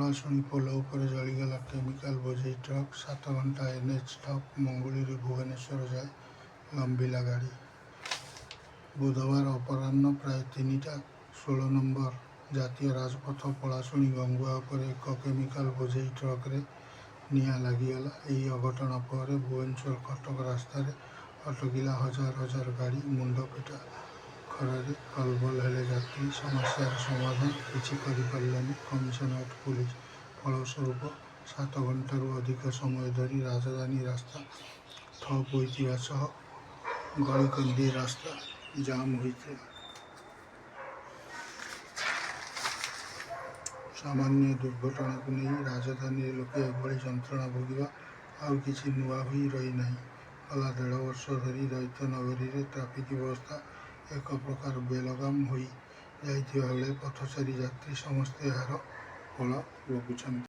ପଳାଶୁଣୀ ପୋଲ ଉପରେ ଜଳିଗଲା କେମିକାଲ ବୋଝେଇ ଟ୍ରକ୍। 7 ଘଣ୍ଟା ଏନ୍ଏଚ୍ ଠପ୍। ମଙ୍ଗୁଳିରୁ ଭୁବନେଶ୍ୱର ଯାଏ ଲମ୍ବିଲା ଗାଡ଼ି। ବୁଧବାର ଅପରାହ୍ନ ପ୍ରାୟ 3ଟା 16 ନମ୍ବର ଜାତୀୟ ରାଜପଥ ପଳାଶୁଣୀ ଗଙ୍ଗୁଆ ଉପରେ ଏକ କେମିକାଲ ବୋଝେଇ ଟ୍ରକ୍ରେ ନିଆଁ ଲାଗିଗଲା। ଏହି ଅଘଟଣ ପରେ ଭୁବନେଶ୍ୱର କଟକ ରାସ୍ତାରେ ଅଟକିଲା ହଜାର ହଜାର ଗାଡ଼ି। ମୁଣ୍ଡ ପିଟା ଖରାରେ କଲବଲ ହେଲେ ଯାତ୍ରୀ। ସମସ୍ୟାର ସମାଧାନ କିଛି କରିପାରିଲାନି କମିଶନରେଟ୍ ପୁଲିସ। ଫଳସ୍ୱରୂପ 7 ଘଣ୍ଟାରୁ ଅଧିକ ସମୟ ଧରି ରାଜଧାନୀ ରାସ୍ତା ଠପ୍ ହୋଇଥିବା ସହ ଗଳିକନ୍ଦି ରାସ୍ତା ଜାମ୍ ହୋଇଥିଲା। ସାମାନ୍ୟ ଦୁର୍ଘଟଣାକୁ ନେଇ ରାଜଧାନୀରେ ଲୋକେ ଏଭଳି ଯନ୍ତ୍ରଣା ଭୋଗିବା ଆଉ କିଛି ନୂଆ ହୋଇ ରହିନାହିଁ। ଗଲା 1.5 ବର୍ଷ ଧରି ଦ୍ୱୈତନଗରୀରେ ଟ୍ରାଫିକ୍ ବ୍ୟବସ୍ଥା ଏକ ପ୍ରକାର ବେଲଗାମ ହୋଇ ଯାଇଥିବା ବେଳେ ପଥଚାରୀ ଯାତ୍ରୀ ସମସ୍ତେ ଏହାର ଫଳ ଭୋଗୁଛନ୍ତି।